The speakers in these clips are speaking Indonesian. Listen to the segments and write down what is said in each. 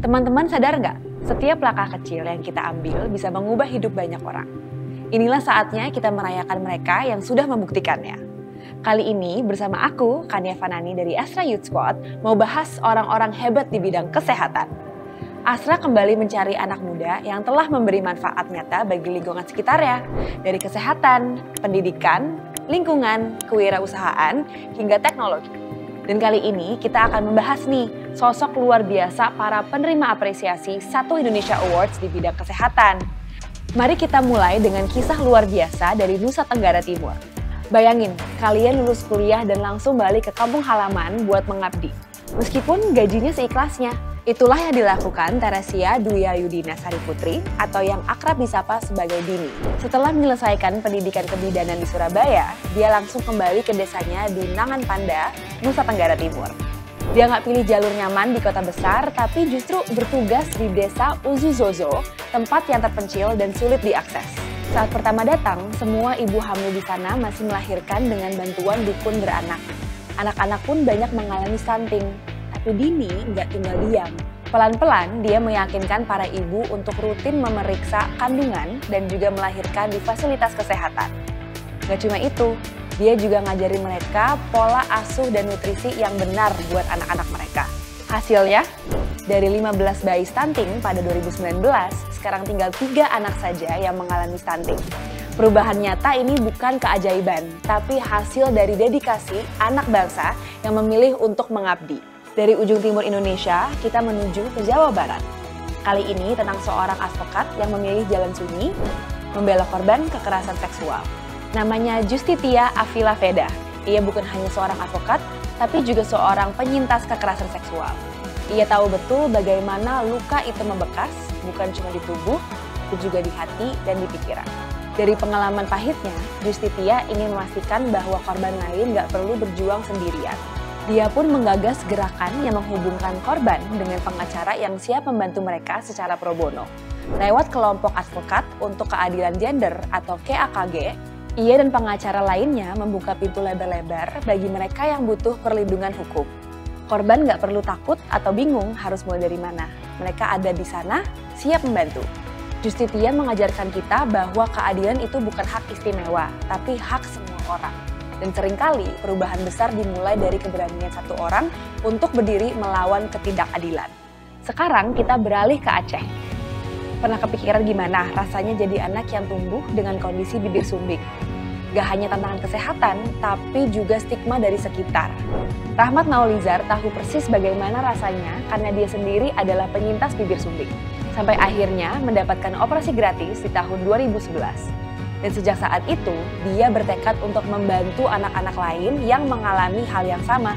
Teman-teman sadar nggak? Setiap langkah kecil yang kita ambil bisa mengubah hidup banyak orang. Inilah saatnya kita merayakan mereka yang sudah membuktikannya. Kali ini bersama aku, Kania Fanani dari Astra Youth Squad, mau bahas orang-orang hebat di bidang kesehatan. Astra kembali mencari anak muda yang telah memberi manfaat nyata bagi lingkungan sekitarnya, dari kesehatan, pendidikan, lingkungan, kewirausahaan, hingga teknologi. Dan kali ini kita akan membahas nih sosok luar biasa para penerima apresiasi Satu Indonesia Awards di bidang kesehatan. Mari kita mulai dengan kisah luar biasa dari Nusa Tenggara Timur. Bayangin, kalian lulus kuliah dan langsung balik ke kampung halaman buat mengabdi. Meskipun gajinya seikhlasnya. Itulah yang dilakukan Teresia Dwi Ayudina Sariputri atau yang akrab disapa sebagai Dini. Setelah menyelesaikan pendidikan kebidanan di Surabaya, dia langsung kembali ke desanya di Nangan Panda, Nusa Tenggara Timur. Dia nggak pilih jalur nyaman di kota besar, tapi justru bertugas di desa Uzuzozo, tempat yang terpencil dan sulit diakses. Saat pertama datang, semua ibu hamil di sana masih melahirkan dengan bantuan dukun beranak. Anak-anak pun banyak mengalami stunting. Tapi Dini nggak tinggal diam. Pelan-pelan dia meyakinkan para ibu untuk rutin memeriksa kandungan dan juga melahirkan di fasilitas kesehatan. Nggak cuma itu, dia juga ngajarin mereka pola asuh dan nutrisi yang benar buat anak-anak mereka. Hasilnya, dari 15 bayi stunting pada 2019, sekarang tinggal 3 anak saja yang mengalami stunting. Perubahan nyata ini bukan keajaiban, tapi hasil dari dedikasi anak bangsa yang memilih untuk mengabdi. Dari ujung timur Indonesia, kita menuju ke Jawa Barat. Kali ini tentang seorang advokat yang memilih jalan sunyi, membela korban kekerasan seksual. Namanya Justitia Avila Veda. Ia bukan hanya seorang advokat, tapi juga seorang penyintas kekerasan seksual. Ia tahu betul bagaimana luka itu membekas, bukan cuma di tubuh, tapi juga di hati dan di pikiran. Dari pengalaman pahitnya, Justitia ingin memastikan bahwa korban lain nggak perlu berjuang sendirian. Dia pun menggagas gerakan yang menghubungkan korban dengan pengacara yang siap membantu mereka secara pro bono. Lewat kelompok advokat untuk keadilan gender atau KAKG, ia dan pengacara lainnya membuka pintu lebar-lebar bagi mereka yang butuh perlindungan hukum. Korban nggak perlu takut atau bingung harus mulai dari mana. Mereka ada di sana, siap membantu. Justitia mengajarkan kita bahwa keadilan itu bukan hak istimewa, tapi hak semua orang. Dan seringkali perubahan besar dimulai dari keberanian satu orang untuk berdiri melawan ketidakadilan. Sekarang kita beralih ke Aceh. Pernah kepikiran gimana rasanya jadi anak yang tumbuh dengan kondisi bibir sumbing? Gak hanya tantangan kesehatan, tapi juga stigma dari sekitar. Rahmat Maulizar tahu persis bagaimana rasanya karena dia sendiri adalah penyintas bibir sumbing. Sampai akhirnya mendapatkan operasi gratis di tahun 2011. Dan sejak saat itu, dia bertekad untuk membantu anak-anak lain yang mengalami hal yang sama.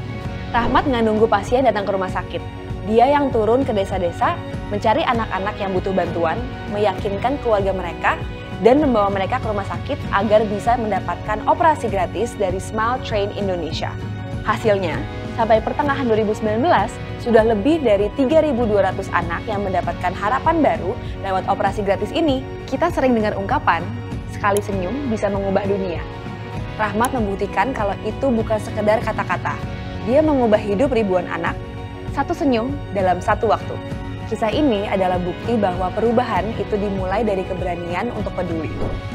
Rahmat nggak nunggu pasien datang ke rumah sakit. Dia yang turun ke desa-desa, mencari anak-anak yang butuh bantuan, meyakinkan keluarga mereka, dan membawa mereka ke rumah sakit agar bisa mendapatkan operasi gratis dari Smile Train Indonesia. Hasilnya, sampai pertengahan 2019, sudah lebih dari 3.200 anak yang mendapatkan harapan baru lewat operasi gratis ini. Kita sering dengar ungkapan, sekali senyum bisa mengubah dunia. Rahmat membuktikan kalau itu bukan sekedar kata-kata. Dia mengubah hidup ribuan anak, satu senyum dalam satu waktu. Kisah ini adalah bukti bahwa perubahan itu dimulai dari keberanian untuk peduli.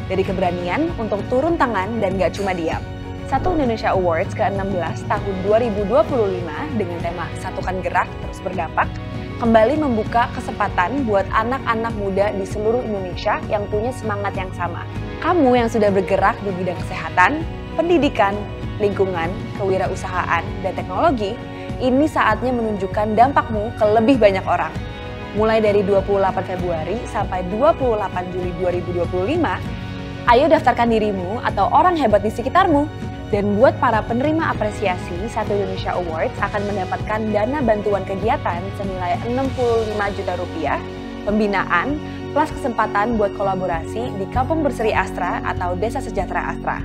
Dari keberanian untuk turun tangan dan gak cuma diam. Satu Indonesia Awards ke-16 tahun 2025 dengan tema Satukan Gerak Terus Berdampak kembali membuka kesempatan buat anak-anak muda di seluruh Indonesia yang punya semangat yang sama. Kamu yang sudah bergerak di bidang kesehatan, pendidikan, lingkungan, kewirausahaan, dan teknologi, ini saatnya menunjukkan dampakmu ke lebih banyak orang. Mulai dari 28 Februari sampai 28 Juli 2025, ayo daftarkan dirimu atau orang hebat di sekitarmu. Dan buat para penerima apresiasi, Satu Indonesia Awards akan mendapatkan dana bantuan kegiatan senilai Rp65 juta, pembinaan, plus kesempatan buat kolaborasi di Kampung Berseri Astra atau Desa Sejahtera Astra.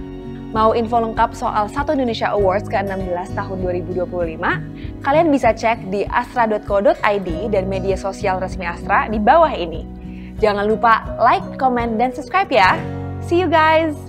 Mau info lengkap soal Satu Indonesia Awards ke-16 tahun 2025? Kalian bisa cek di astra.co.id dan media sosial resmi Astra di bawah ini. Jangan lupa like, comment, dan subscribe ya! See you guys!